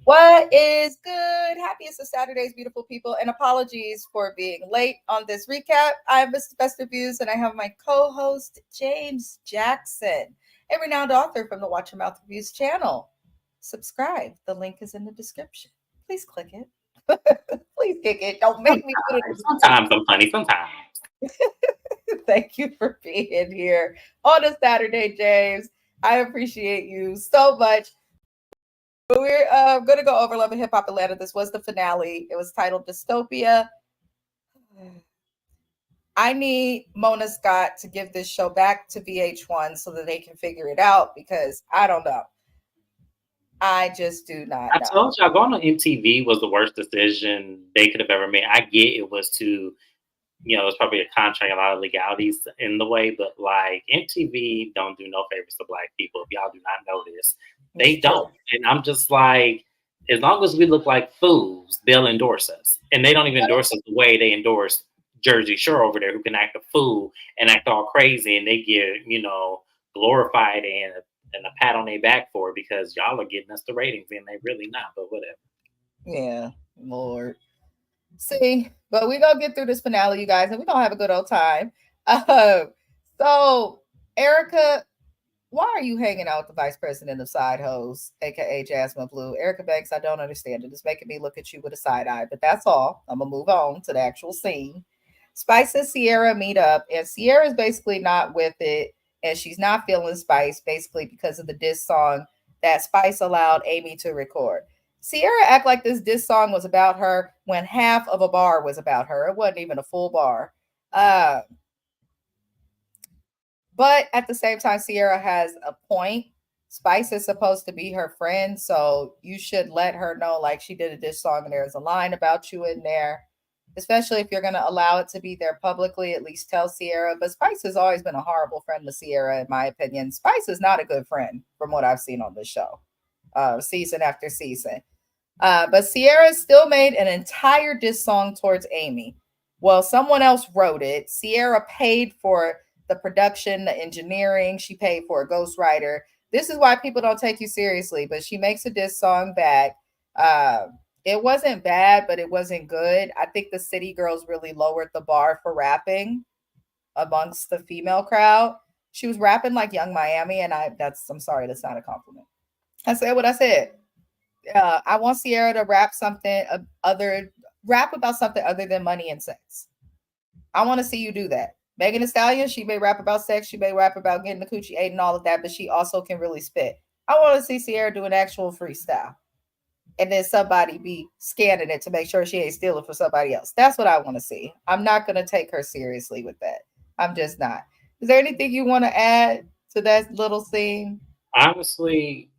What is good? Happiest of Saturdays, beautiful people, and apologies for being late on this recap. I'm Mrs. Best Reviews, and I have my co-host James Jackson, a renowned author from the Watch Your Mouth Reviews channel. Subscribe. The link is in the description. Please click it. Please click it. Don't make me put it in the Sometimes I'm funny. Sometimes. Thank you for being here on a Saturday, James. I appreciate you so much. We're going to go over Love and Hip Hop Atlanta. This was the finale. It was titled Dystopia. I need Mona Scott to give this show back to VH1 so that they can figure it out because I don't know. I just do not know. I told y'all going on MTV was the worst decision they could have ever made. I get it was to, it's probably a contract, a lot of legalities in the way, but like MTV don't do no favors to Black people. If y'all do not know this, they don't. And I'm just like, as long as we look like fools, they'll endorse us. And they don't even endorse us the way they endorse Jersey Shore over there, who can act a fool and act all crazy, and they get, glorified and a pat on their back for it because y'all are getting us the ratings and they really not, but whatever. Yeah, Lord. See, but we're going to get through this finale, you guys, and we're going to have a good old time. So, Erica, why are you hanging out with the vice president of Side Hoes, aka Jasmine Blue? Erica Banks, I don't understand it. It's making me look at you with a side eye, but that's all. I'm going to move on to the actual scene. Spice and Sierra meet up, and Sierra's basically not with it, and she's not feeling Spice, basically because of the diss song that Spice allowed Amy to record. Sierra act like this diss song was about her when half of a bar was about her. It wasn't even a full bar. But at the same time, Sierra has a point. Spice is supposed to be her friend, so you should let her know, like, she did a diss song and there's a line about you in there. Especially if you're going to allow it to be there publicly, at least tell Sierra. But Spice has always been a horrible friend to Sierra, in my opinion. Spice is not a good friend from what I've seen on this show, season after season. But Sierra still made an entire diss song towards Amy. Well, someone else wrote it. Sierra paid for the production, the engineering. She paid for a ghostwriter. This is why people don't take you seriously. But she makes a diss song back. It wasn't bad, but it wasn't good. I think the City Girls really lowered the bar for rapping amongst the female crowd. She was rapping like Young Miami, and I'm sorry, that's not a compliment. I said what I said. I want Sierra to rap about something other than money and sex. I want to see you do that. Megan Thee Stallion, she may rap about sex, she may rap about getting the coochie ate and all of that, but she also can really spit. I want to see Sierra do an actual freestyle. And then somebody be scanning it to make sure she ain't stealing for somebody else. That's what I want to see. I'm not going to take her seriously with that. I'm just not. Is there anything you want to add to that little scene? Honestly,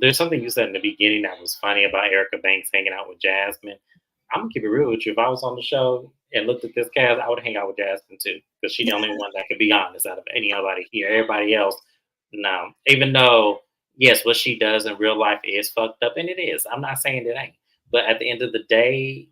there's something you said in the beginning that was funny about Erica Banks hanging out with Jasmine. I'm going to keep it real with you. If I was on the show and looked at this cast, I would hang out with Jasmine too. Because she's the only one that could be honest out of anybody here. Everybody else, no. Even though, yes, what she does in real life is fucked up, and it is. I'm not saying it ain't. But at the end of the day,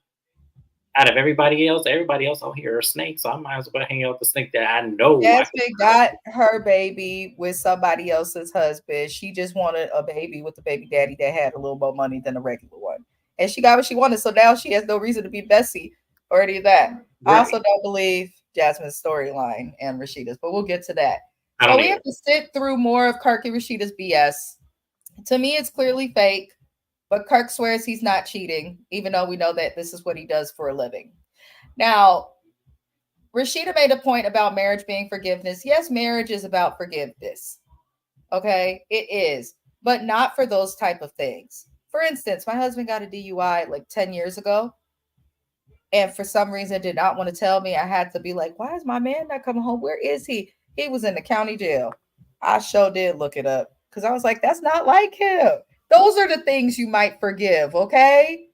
out of everybody else on here are snakes. So I might as well hang out with the snake that I know. Jasmine got her baby with somebody else's husband. She just wanted a baby with a baby daddy that had a little more money than a regular one. And she got what she wanted. So now she has no reason to be messy or any of that. Right. I also don't believe Jasmine's storyline and Rashida's, but we'll get to that. So we have to sit through more of Kirk and Rashida's BS. To me, it's clearly fake, but Kirk swears he's not cheating, even though we know that this is what he does for a living. Now, Rashida made a point about marriage being forgiveness. Yes, marriage is about forgiveness. Okay, it is, but not for those type of things. For instance, my husband got a DUI like 10 years ago. And for some reason did not want to tell me. I had to be like, why is my man not coming home? Where is he? He was in the county jail. I sure did look it up because I was like, that's not like him. Those are the things you might forgive, okay?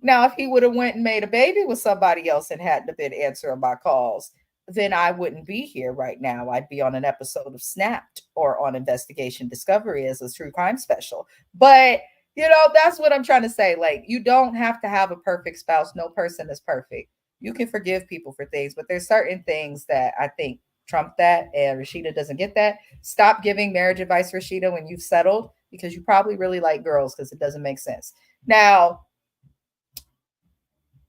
Now, if he would have went and made a baby with somebody else and hadn't have been answering my calls, then I wouldn't be here right now. I'd be on an episode of Snapped or on Investigation Discovery as a true crime special. But, that's what I'm trying to say. Like, you don't have to have a perfect spouse. No person is perfect. You can forgive people for things, but there's certain things that I think trump that, and Rashida doesn't get that. Stop giving marriage advice, Rashida, when you've settled. because you probably really like girls because it doesn't make sense. Now,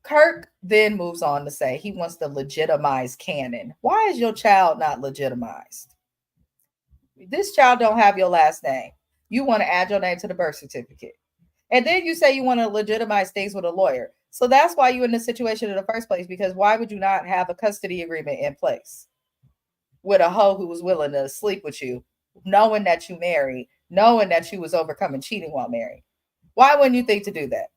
Kirk then moves on to say he wants to legitimize canon. Why is your child not legitimized? This child don't have your last name. You want to add your name to the birth certificate. And then you say you want to legitimize things with a lawyer. So that's why you're in this situation in the first place, because why would you not have a custody agreement in place with a hoe who was willing to sleep with you, knowing that you married, knowing that you was overcoming cheating while married? Why wouldn't you think to do that?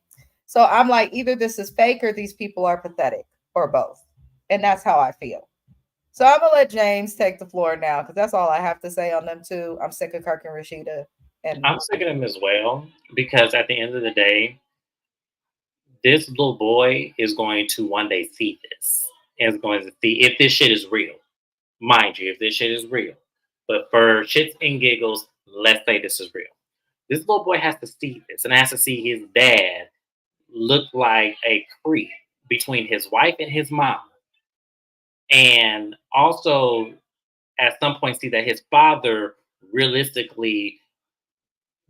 So I'm like, either this is fake or these people are pathetic, or both. And that's how I feel. So I'm gonna let James take the floor now because that's all I have to say on them too. I'm sick of Kirk and Rashida. And I'm sick of them as well because at the end of the day, this little boy is going to one day see this and is going to see if this shit is real. Mind you, if this shit is real. But for shits and giggles, let's say this is real. This little boy has to see this and has to see his dad look like a creep between his wife and his mom. And also, at some point, see that his father realistically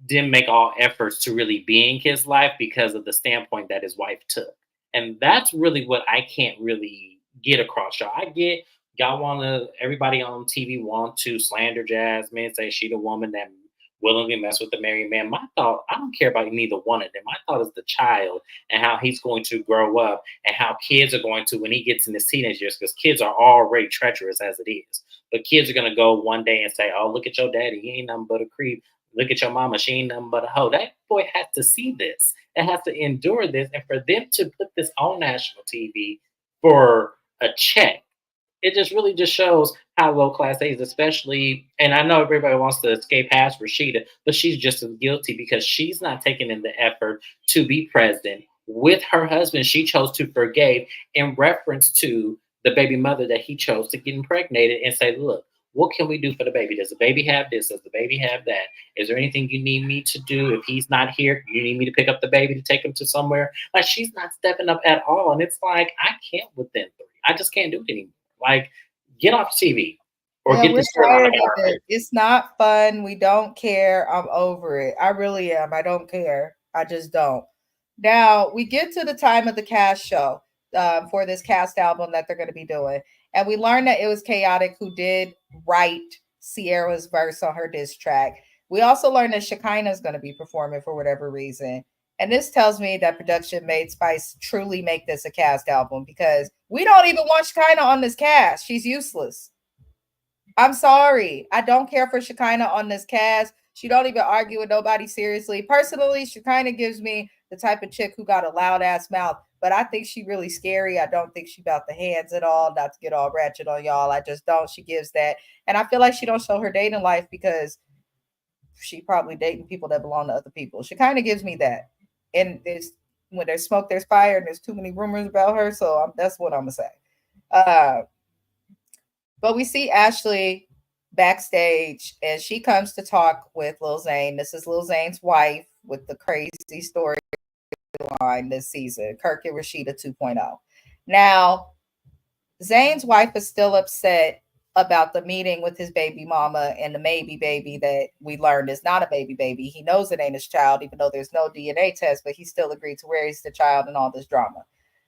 didn't make all efforts to really be in his life because of the standpoint that his wife took. And that's really what I can't really get across, y'all. I get y'all want to, everybody on TV want to slander Jasmine, say she the woman that willingly mess with the married man. My thought, I don't care about neither one of them. My thought is the child and how he's going to grow up and how kids are going to, when he gets in his teenage years, because kids are already treacherous as it is. But kids are going to go one day and say, oh, look at your daddy. He ain't nothing but a creep. Look at your mama. She ain't nothing but a hoe. That boy has to see this and has to endure this. And for them to put this on national TV for a check, it just really just shows how low class they is, especially. And I know everybody wants to escape past Rashida, but she's just as guilty because she's not taking in the effort to be present with her husband. She chose to forgive in reference to the baby mother that he chose to get impregnated and say, look, what can we do for the baby? Does the baby have this? Does the baby have that? Is there anything you need me to do? If he's not here, you need me to pick up the baby to take him to somewhere? Like, she's not stepping up at all. And it's like, I can't with them three. I just can't do it anymore. Like, get off TV or yeah, get we're this girl out tired of of her. it. It's not fun. We don't care. I'm over it. I really am. I don't care. I just don't. Now we get to the time of the cast show for this cast album that they're going to be doing, and we learned that it was Chaotic who did write Sierra's verse on her diss track. We also learned that Shekinah is going to be performing for whatever reason. And this tells me that production made Spice truly make this a cast album because we don't even want Shekinah on this cast. She's useless. I'm sorry. I don't care for Shekinah on this cast. She don't even argue with nobody seriously. Personally, Shekinah gives me the type of chick who got a loud ass mouth, but I think she really scary. I don't think she about the hands at all. Not to get all ratchet on y'all. I just don't. She gives that. And I feel like she don't show her dating life because she probably dating people that belong to other people. She kind of gives me that. And there's when there's smoke, there's fire, and there's too many rumors about her. So that's what I'm gonna say. Uh, but we see Ashley backstage, and she comes to talk with Lil Zane. This is Lil Zane's wife with the crazy storyline this season, Kirk and Rashida 2.0. Now, Zane's wife is still upset about the meeting with his baby mama and the maybe baby that we learned is not a baby baby. He knows it ain't his child, even though there's no DNA test, but he still agreed to raise the child and all this drama.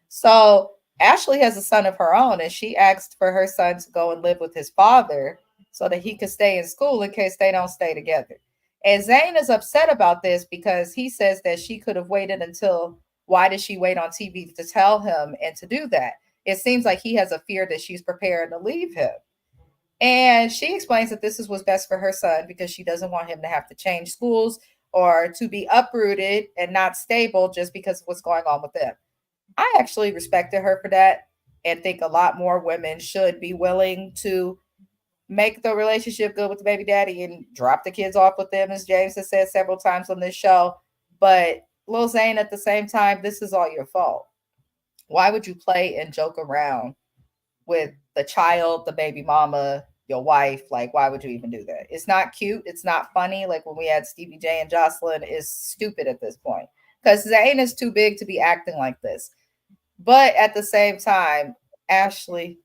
So Ashley has a son of her own, and she asked for her son to go and live with his father so that he could stay in school in case they don't stay together. And Zane is upset about this because he says that she could have waited until why did she wait on TV to tell him and to do that? It seems like he has a fear that she's preparing to leave him. And she explains that this is what's best for her son because she doesn't want him to have to change schools or to be uprooted and not stable just because of what's going on with them. I actually respected her for that and think a lot more women should be willing to make the relationship good with the baby daddy and drop the kids off with them, as James has said several times on this show. But Lil Zane, at the same time, this is all your fault. Why would you play and joke around with the child, the baby mama, your wife? Like, why would you even do that? It's not cute. It's not funny. Like when we had Stevie J and Jocelyn, is stupid at this point because Zane is too big to be acting like this. But at the same time, Ashley,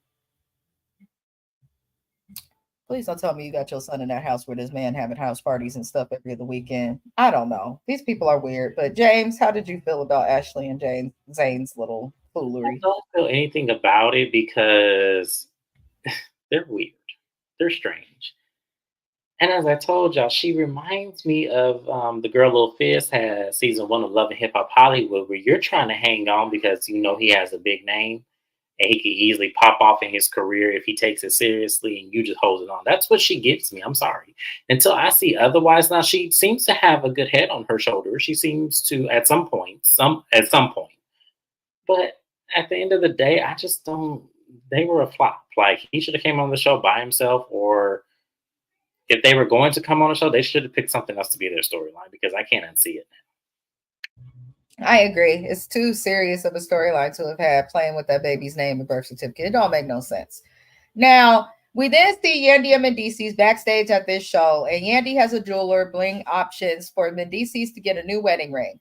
Please don't tell me you got your son in that house where this man having house parties and stuff every other weekend. I don't know. These people are weird. But James, how did you feel about Ashley and Zane's little I foolery? don't feel anything about it because they're weird. They're strange. And as I told y'all, she reminds me of the girl Lil Fizz had season 1 of Love and Hip Hop Hollywood, where you're trying to hang on because you know he has a big name and he could easily pop off in his career if he takes it seriously and you just hold it on. That's what she gives me. I'm sorry. Until I see otherwise. Now she seems to have a good head on her shoulders. She seems to at some point. But at the end of the day, I just don't they were a flop. Like he should have came on the show by himself, or if they were going to come on the show, they should have picked something else to be their storyline because I can't unsee it. I agree. It's too serious of a storyline to have had playing with that baby's name and birth certificate. It don't make no sense. Now, we then see Yandy and Mendices backstage at this show, and Yandy has a jeweler bling options for Mendices to get a new wedding ring.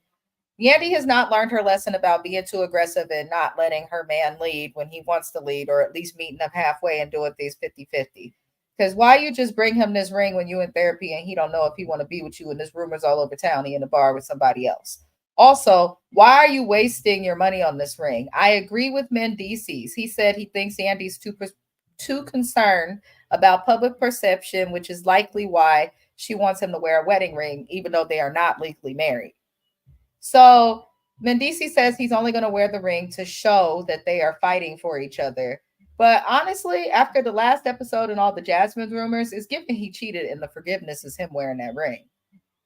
Yandy has not learned her lesson about being too aggressive and not letting her man lead when he wants to lead, or at least meeting up halfway and doing things 50-50. Because why you just bring him this ring when you in therapy and he don't know if he want to be with you and there's rumors all over town he in the bar with somebody else. Also, why are you wasting your money on this ring? I agree with Mendices. He said he thinks Yandy's too concerned about public perception, which is likely why she wants him to wear a wedding ring, even though they are not legally married. So Mendici says he's only going to wear the ring to show that they are fighting for each other. But honestly, after the last episode and all the Jasmine rumors, it's given he cheated and the forgiveness is him wearing that ring.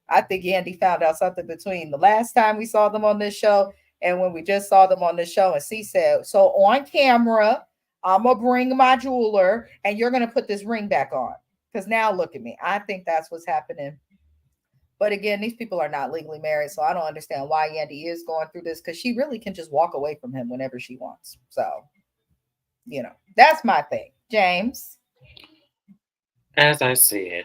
I think Yandy found out something between the last time we saw them on this show and when we just saw them on this show. And C said, so on camera, I'm going to bring my jeweler and you're going to put this ring back on. Because now look at me. I think that's what's happening. But again, these people are not legally married, so I don't understand why Yandy is going through this because she really can just walk away from him whenever she wants. So, that's my thing. James. As I said,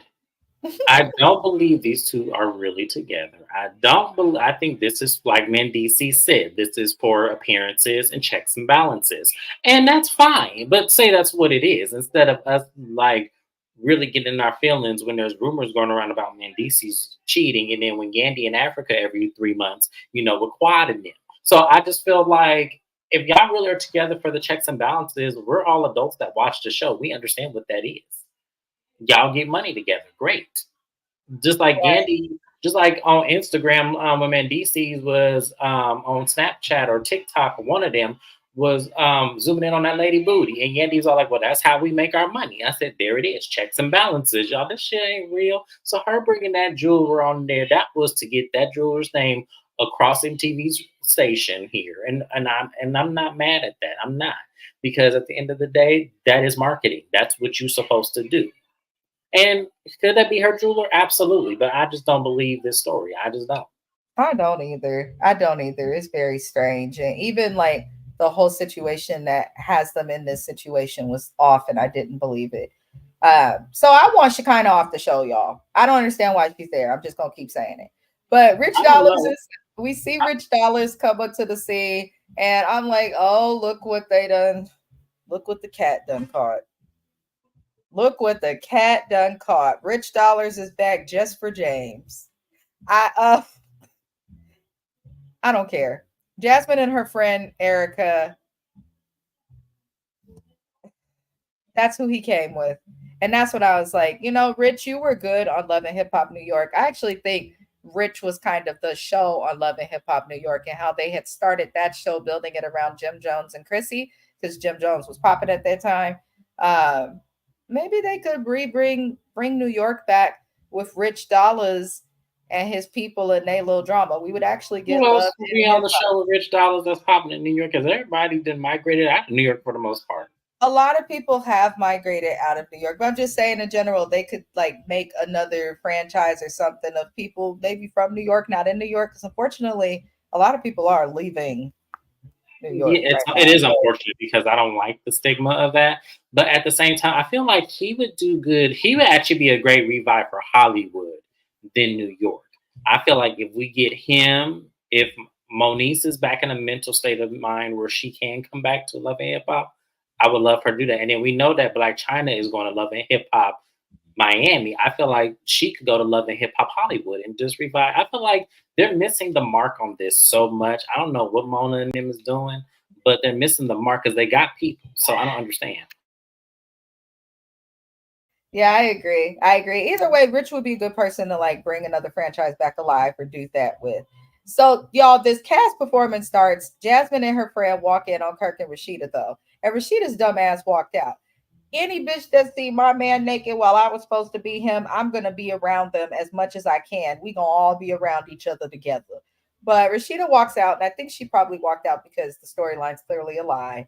I don't believe these two are really together. I don't believe. I think this is like Mendici said. This is for appearances and checks and balances, and that's fine. But say that's what it is instead of us like really getting in our feelings when there's rumors going around about Mendici's cheating, and then when Yandy in Africa every 3 months, we're quadding them. So I just feel like if y'all really are together for the checks and balances, we're all adults that watch the show. We understand what that is. Y'all get money together, great. Just like Right. Yandy, just like on Instagram, when Mendices was on Snapchat or TikTok, one of them was zooming in on that lady booty, and Yandy's all like, "Well, that's how we make our money." I said, "There it is, checks and balances, y'all. This shit ain't real." So her bringing that jeweler on there, that was to get that jeweler's name across MTV's station here, and I'm not mad at that. I'm not, because at the end of the day, that is marketing. That's what you're supposed to do. And could that be her jeweler? Absolutely. But I just don't believe this story. I just don't. I don't either. I don't either. It's very strange. And even like the whole situation that has them in this situation was off, and I didn't believe it. So I want Shekinah off the show, y'all. I don't understand why she's there. I'm just gonna keep saying it. But Rich I don't Dollars know. is we see Rich Dollars come up to the scene, and I'm like, oh, look what they done. Look what the cat done caught. Look what the cat done caught. Rich Dollars is back just for James. I don't care. Jasmine and her friend Erica, that's who he came with. And that's what I was like, Rich, you were good on Love and Hip Hop New York. I actually think Rich was kind of the show on Love and Hip Hop New York and how they had started that show building it around Jim Jones and Chrissy because Jim Jones was popping at that time. Maybe they could bring New York back with Rich Dollars and his people and their little drama. We would actually Who get else love will and be on hip the hop. show with Rich Dollars that's popping in New York? Because everybody did migrated out of New York for the most part. A lot of people have migrated out of New York, but I'm just saying in general, they could like make another franchise or something of people maybe from New York, not in New York, because unfortunately, a lot of people are leaving New York Yeah, right it now. is So unfortunate because I don't like the stigma of that. But at the same time, I feel like he would do good. He would actually be a great revive for Hollywood than New York. I feel like if we get him, if Moniece is back in a mental state of mind where she can come back to Love and Hip Hop, I would love her to do that. And then we know that Black China is going to Love and Hip Hop Miami, I feel like she could go to Love and Hip Hop Hollywood and just revive. I feel like they're missing the mark on this so much. I don't know what Mona and them is doing, but they're missing the mark because they got people. So I don't understand. Yeah, I agree. I agree. Either way, Rich would be a good person to like bring another franchise back alive or do that with. So, y'all, this cast performance starts. Jasmine and her friend walk in on Kirk and Rashida, though. And Rashida's dumbass walked out. Any bitch that see my man naked while I was supposed to be him, I'm gonna be around them as much as I can. We gonna all be around each other together. But Rashida walks out, and I think she probably walked out because the storyline's clearly a lie.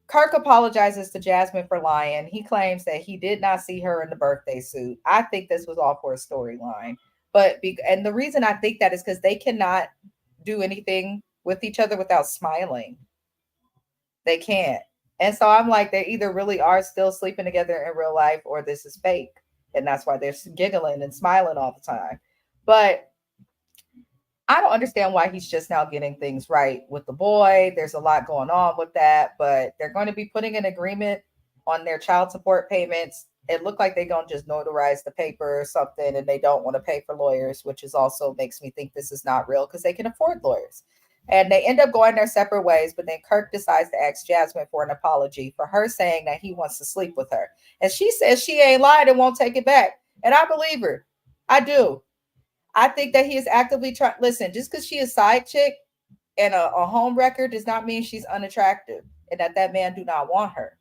Kirk apologizes to Jasmine for lying. He claims that he did not see her in the birthday suit. I think this was all for a storyline. And the reason I think that is because they cannot do anything with each other without smiling. They can't. And so I'm like, they either really are still sleeping together in real life or this is fake. And that's why they're giggling and smiling all the time. But I don't understand why he's just now getting things right with the boy. There's a lot going on with that, but they're going to be putting an agreement on their child support payments. It looked like they're going to just notarize the paper or something, and they don't want to pay for lawyers, which is also makes me think this is not real because they can afford lawyers. And they end up going their separate ways, but then Kirk decides to ask Jasmine for an apology for her saying that he wants to sleep with her. And she says she ain't lied and won't take it back. And I believe her. I do. I think that he is actively trying. Listen, just because she is side chick and a home wrecker does not mean she's unattractive and that man do not want her.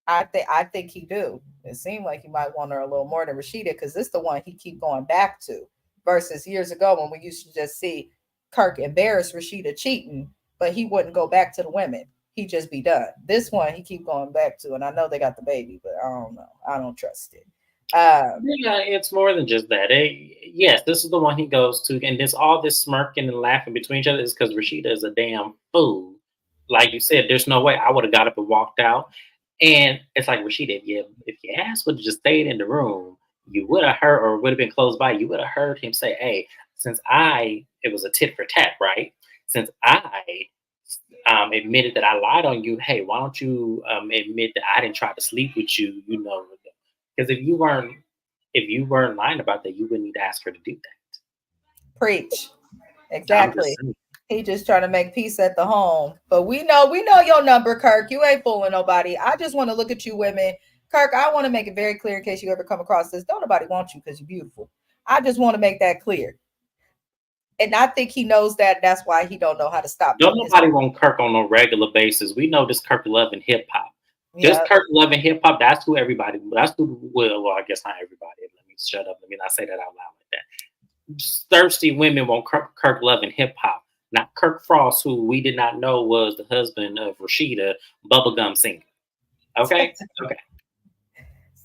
I think he do. It seemed like he might want her a little more than Rashida because this is the one he keep going back to. Versus years ago when we used to just see Kirk embarrass Rashida cheating, but he wouldn't go back to the women. He just be done. This one he keep going back to, and I know they got the baby, but I don't know. I don't trust it. Yeah, it's more than just that. Yes, this is the one he goes to, and there's all this smirking and laughing between each other is because Rashida is a damn fool. Like you said, there's no way I would have got up and walked out. And it's like Rashida, if your ass would have just stayed in the room, you would have heard, or would have been close by, you would have heard him say, "Hey, it was a tit for tat, right? Since I admitted that I lied on you, hey, why don't you admit that I didn't try to sleep with you? You know, because if you weren't lying about that, you wouldn't need to ask her to do that." Preach. I'm just Exactly. saying. He just trying to make peace at the home. But we know your number, Kirk. You ain't fooling nobody. I just want to look at you women. Kirk, I want to make it very clear in case you ever come across this. Don't nobody want you because you're beautiful. I just want to make that clear. And I think he knows that. That's why he don't know how to stop Don't telling his nobody want Kirk on a regular basis. We know this Kirk loving hip hop. This yeah. Kirk loving hip hop. That's who everybody. That's who. Well, I guess not everybody. Let me shut up. Let me not say that out loud like that. Thirsty women want Kirk loving hip hop, not Kirk Frost, who we did not know was the husband of Rashida, bubblegum singer. Okay, okay.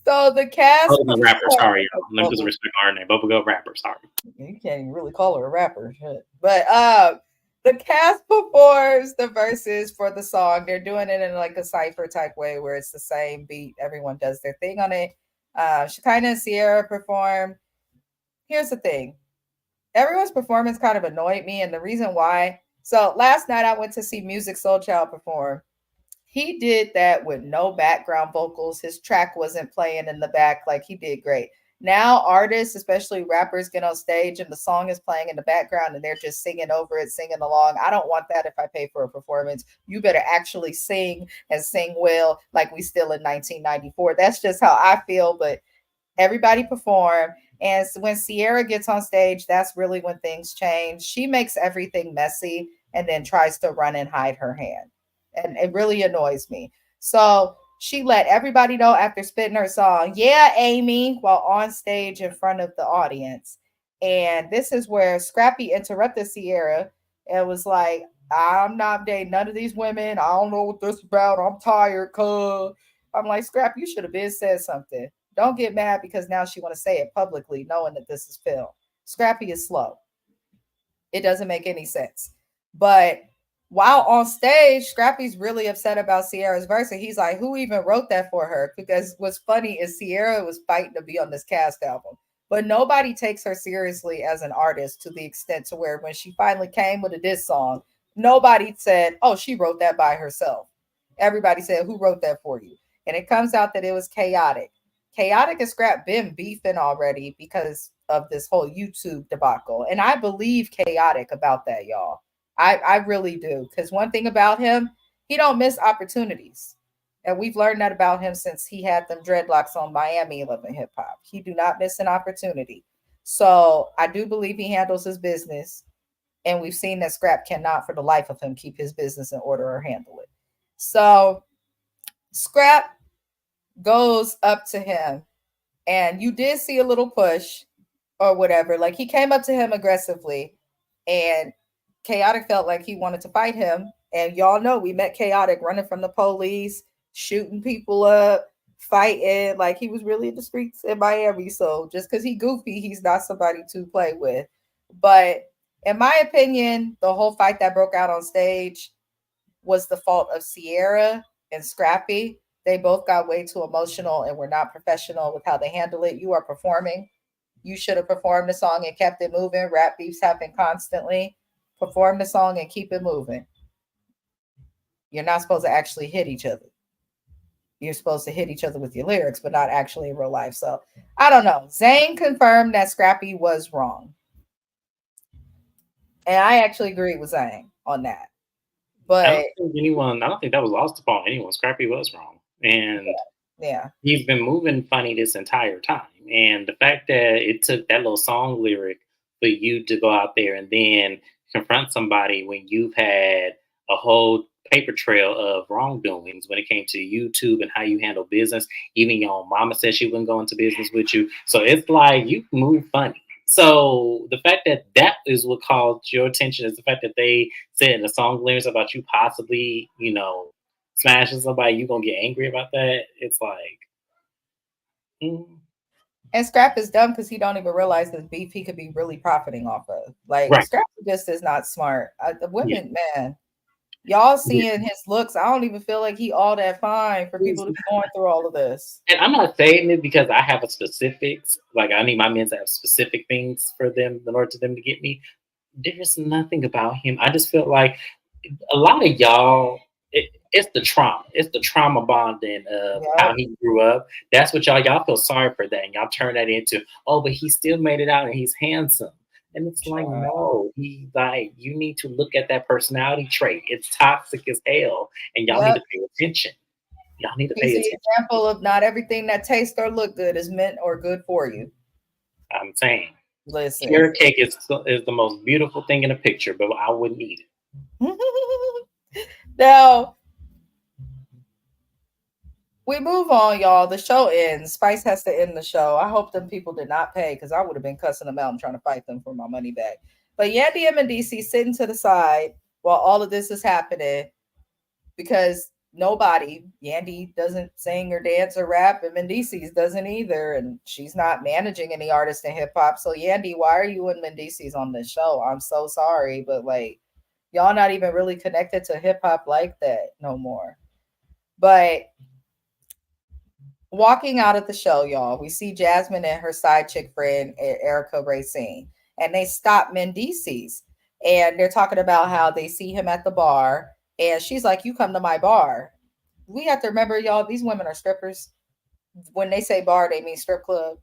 So the cast Bubblegum rapper. performed. Sorry, y'all. Let me just respect our name. Bubblegum rapper. Sorry. You can't even really call her a rapper. Shit. But the cast performs the verses for the song. They're doing it in like a cipher type way where it's the same beat. Everyone does their thing on it. Shekinah and Sierra perform. Here's the thing. Everyone's performance kind of annoyed me, and the reason why. So last night I went to see Music Soul Child perform. He did that with no background vocals. His track wasn't playing in the back. Like he did great. Now artists, especially rappers, get on stage and the song is playing in the background and they're just singing over it, singing along. I don't want that if I pay for a performance. You better actually sing and sing well, like we still in 1994. That's just how I feel. But everybody perform. And when Sierra gets on stage, that's really when things change. She makes everything messy and then tries to run and hide her hand. And it really annoys me. So she let everybody know after spitting her song, yeah, Amy, while on stage in front of the audience. And this is where Scrappy interrupted Sierra and was like, I'm not dating none of these women. I don't know what this is about. I'm tired, cuz. I'm like, Scrap, you should have been said something. Don't get mad because now she want to say it publicly, knowing that this is film. Scrappy is slow. It doesn't make any sense. But while on stage, Scrappy's really upset about Sierra's verse, and he's like, "Who even wrote that for her?" Because what's funny is Sierra was fighting to be on this cast album, but nobody takes her seriously as an artist to the extent to where when she finally came with a diss song, nobody said, "Oh, she wrote that by herself." Everybody said, "Who wrote that for you?" And it comes out that it was chaotic. Chaotic and Scrap been beefing already because of this whole YouTube debacle. And I believe Chaotic about that, y'all. I really do. Because one thing about him, he don't miss opportunities. And we've learned that about him since he had them dreadlocks on Miami Loving Hip Hop. He do not miss an opportunity. So I do believe he handles his business. And we've seen that Scrap cannot for the life of him keep his business in order or handle it. So Scrap goes up to him, and you did see a little push or whatever. Like he came up to him aggressively, and Chaotic felt like he wanted to fight him. And y'all know we met Chaotic running from the police, shooting people up, fighting. Like he was really in the streets in Miami. So just because he goofy, he's not somebody to play with. But in my opinion, the whole fight that broke out on stage was the fault of Sierra and Scrappy. They both got way too emotional and were not professional with how they handle it. You are performing. You should have performed the song and kept it moving. Rap beefs happen constantly. Perform the song and keep it moving. You're not supposed to actually hit each other. You're supposed to hit each other with your lyrics, but not actually in real life. So I don't know. Zayn confirmed that Scrappy was wrong. And I actually agree with Zayn on that. But I don't think that was lost upon anyone. Scrappy was wrong. And yeah. He's been moving funny this entire time. And the fact that it took that little song lyric for you to go out there and then confront somebody when you've had a whole paper trail of wrongdoings when it came to YouTube and how you handle business. Even your own mama said she wouldn't go into business with you. So it's like you move funny. So the fact that that is what called your attention is the fact that they said in the song lyrics about you possibly, smashing somebody, you gonna get angry about that. It's like, and Scrap is dumb because he don't even realize the beef he could be really profiting off of. Like right. Scrap just is not smart. The Yeah. women, man, y'all Yeah. seeing his looks. I don't even feel like he all that fine for people to be going through all of this. And I'm not saying it because I have a specifics. Like I need my men to have specific things for them in order to them to get me. There's nothing about him. I just feel like a lot of y'all, it's the trauma. It's the trauma bonding of how Yep. he grew up. That's what y'all feel sorry for that. And y'all turn that into, oh, but he still made it out and he's handsome. And it's like, no, you need to look at that personality trait. It's toxic as hell. And y'all need Yep. to pay attention. Y'all need to He's pay the attention. example of not everything that tastes or look good is meant or good for you. I'm saying. Listen. Carrot cake is the most beautiful thing in a picture, but I wouldn't eat it. Now, we move on, y'all. The show ends. Spice has to end the show. I hope them people did not pay because I would have been cussing them out and trying to fight them for my money back. But Yandy and Mendici sitting to the side while all of this is happening because Yandy doesn't sing or dance or rap, and Mendici's doesn't either. And she's not managing any artists in hip hop. So, Yandy, why are you and Mendici's on this show? I'm so sorry, but like, y'all not even really connected to hip hop like that no more. But walking out of the show, y'all, we see Jasmine and her side chick friend Erica Racine, and they stop Mendici's, and they're talking about how they see him at the bar, and she's like, "You come to my bar." We have to remember, y'all, these women are strippers. When they say bar, they mean strip club.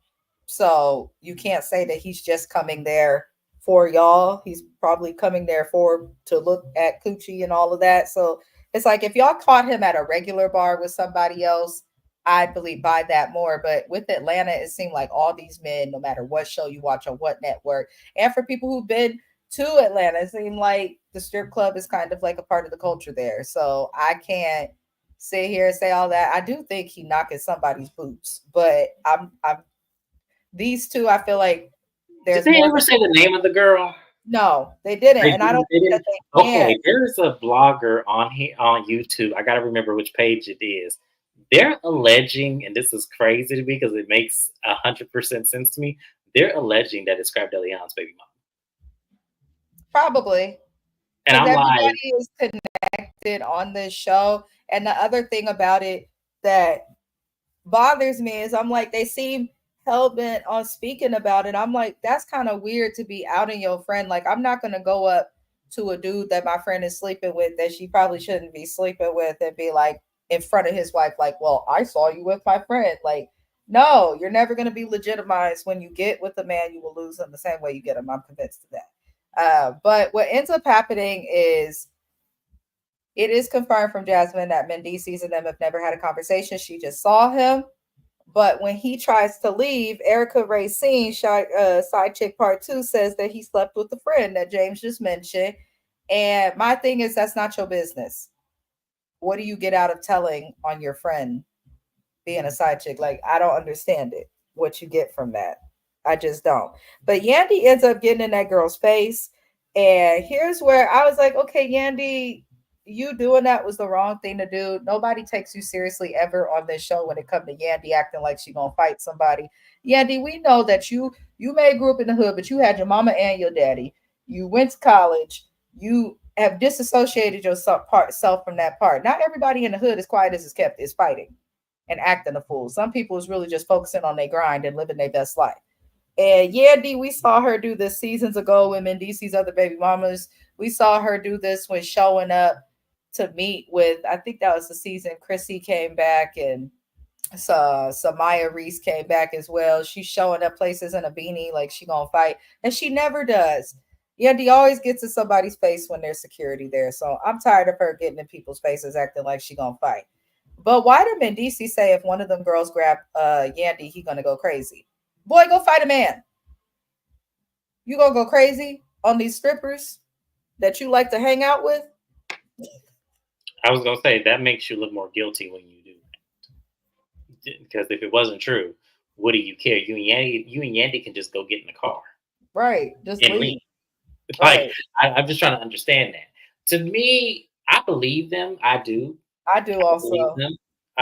So you can't say that he's just coming there for y'all. He's probably coming there for to look at coochie and all of that. So it's like if y'all caught him at a regular bar with somebody else, I believe buy that more. But with Atlanta, it seemed like all these men, no matter what show you watch on what network, and for people who've been to Atlanta, it seemed like the strip club is kind of like a part of the culture there. So I can't sit here and say all that. I do think he knocking somebody's boots, but I'm these two. I feel like Did there's they more. ever say the name of the girl? No, they didn't, They and I don't didn't. They think that didn't. they can. Okay, there's a blogger on on YouTube. I gotta remember which page it is. They're alleging, and this is crazy to me because it makes 100% sense to me. They're alleging that it's Scrap DeLeon's baby mom, Probably and because I'm like, everybody is connected on this show. And the other thing about it that bothers me is I'm like, they seem hell bent on speaking about it. I'm like, that's kind of weird to be outing your friend. Like, I'm not gonna go up to a dude that my friend is sleeping with that she probably shouldn't be sleeping with and be like in front of his wife, like, well, I saw you with my friend. Like, No, you're never going to be legitimized. When you get with a man, you will lose him the same way you get him. I'm convinced of that. But what ends up happening is it is confirmed from Jasmine that Mendices and them have never had a conversation. She just saw him. But when he tries to leave, Erica Racine, side chick part two, says that he slept with a friend that James just mentioned. And my thing is, that's not your business. What do you get out of telling on your friend being a side chick? Like, I don't understand it. What you get from that. I just don't. But Yandy ends up getting in that girl's face. And here's where I was like, okay, Yandy, you doing that was the wrong thing to do. Nobody takes you seriously ever on this show when it comes to Yandy acting like she gonna fight somebody. Yandy, we know that you may grew up in the hood, but you had your mama and your daddy. You went to college. You have disassociated yourself self from that part. Not everybody in the hood, as quiet as it's kept, is fighting and acting a fool. Some people is really just focusing on their grind and living their best life. And yeah, D, we saw her do this seasons ago with Mendice's other baby mamas. We saw her do this when showing up to meet with, I think that was the season Chrissy came back and Samaya Reese came back as well. She's showing up places in a beanie like she gonna fight, and she never does. Yandy always gets in somebody's face when there's security there. So I'm tired of her getting in people's faces acting like she gonna fight. But why did Mendici say if one of them girls grab Yandy, he gonna go crazy? Boy, go fight a man. You gonna go crazy on these strippers that you like to hang out with? I was gonna say that makes you look more guilty when you do that. Because if it wasn't true, what do you care? You and Yandy can just go get in the car Right. Just and leave. leave. Like Right. I'm just trying to understand that. To me, I believe them. I do. I do Believe also. them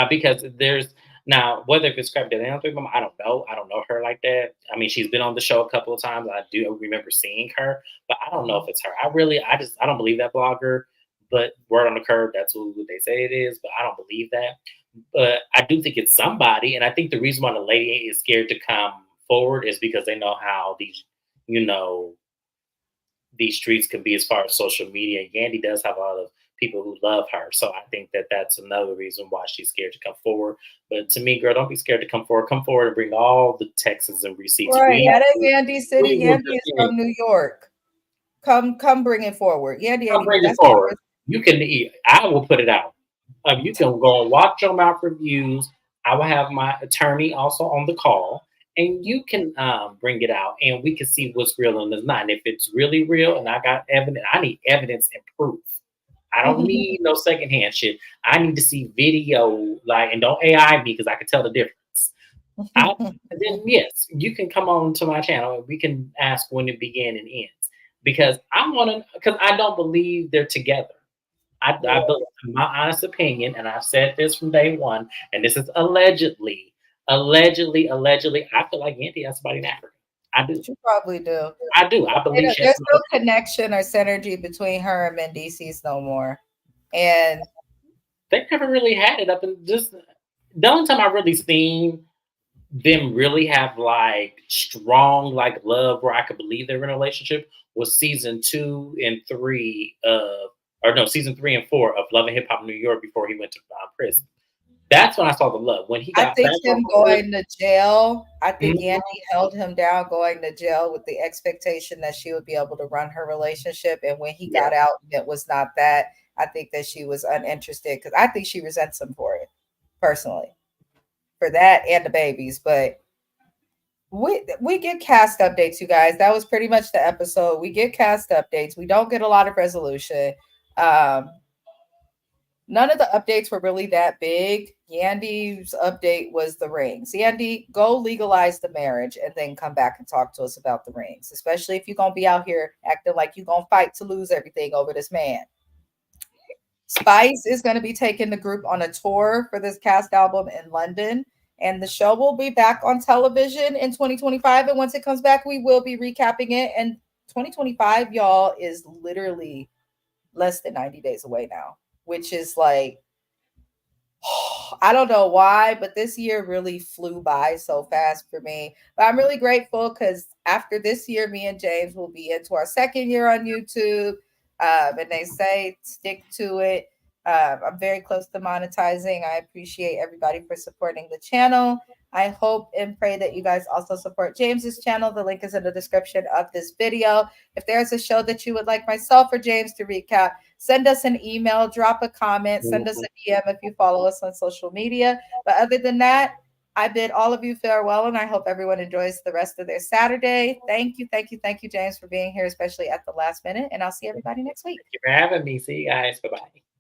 because there's now whether if it's Scrap Dead and Three Mama, I don't know. I don't know her like that. I mean, she's been on the show a couple of times. I do remember seeing her, but I don't know if Mhm. it's her. I don't believe that blogger. But word on the curb, that's who they say it is. But I don't believe that. But I do think it's somebody, and I think the reason why the lady is scared to come forward is because they know how you know, these streets can be as far as social media. Yandy does have a lot of people who love her. So I think that that's another reason why she's scared to come forward. But to me, girl, don't be scared to come forward. Come forward and bring all the texts and receipts. Right. That ain't Yandy City. We will Yandy just is from New York. Come bring it forward. Yandy ain't come even bring it that's not forward. You can eat. I will put it out. You can go and watch your mouth reviews. I will have my attorney also on the call, and you can bring it out, and we can see what's real and what's not. And if it's really real, and I got evidence, I need evidence and proof. I don't need no secondhand shit. I need to see video, like, and don't AI me because I can tell the difference. I, then yes, you can come on to my channel and we can ask when it began and ends because I want to because I don't believe they're together. Yeah. I believe, in my honest opinion, and I've said this from day one, and this is allegedly. I feel like Yandy has somebody in Africa. I do. You probably do. I do. I believe she has There's no somebody. connection or synergy between her and Mendices no more. And They never really had it up and just the only time I really seen them really have like strong like love where I could believe they were in a relationship was season 2 and 3 of or no season 3 and 4 of Love and Hip Hop New York before he went to prison. That's when I saw the love. When he I got think back him from prison, going to jail, I think mhm, Yandy held him down going to jail with the expectation that she would be able to run her relationship. And when he yeah, got out and it was not that, I think that she was uninterested because I think she resents him for it, personally, for that and the babies. But we get cast updates, you guys. That was pretty much the episode. We get cast updates. We don't get a lot of resolution. Um, None of the updates were really that big. Yandy's update was the rings. Yandy, go legalize the marriage and then come back and talk to us about the rings, especially if you're going to be out here acting like you're going to fight to lose everything over this man. Spice is going to be taking the group on a tour for this cast album in London. And the show will be back on television in 2025. And once it comes back, we will be recapping it. And 2025, y'all, is literally less than 90 days away now, which is like, I don't know why, but this year really flew by so fast for me. But I'm really grateful because after this year, me and James will be into our second year on YouTube. And they say stick to it. I'm very close to monetizing. I appreciate everybody for supporting the channel. I hope and pray that you guys also support James's channel. The link is in the description of this video. If there's a show that you would like myself or James to recap, send us an email, drop a comment, send us Mhm. a DM if you follow us on social media. But other than that, I bid all of you farewell, and I hope everyone enjoys the rest of their Saturday. Thank you, James, for being here, especially at the last minute. And I'll see everybody next week. Thank you for having me. See you guys. Bye bye.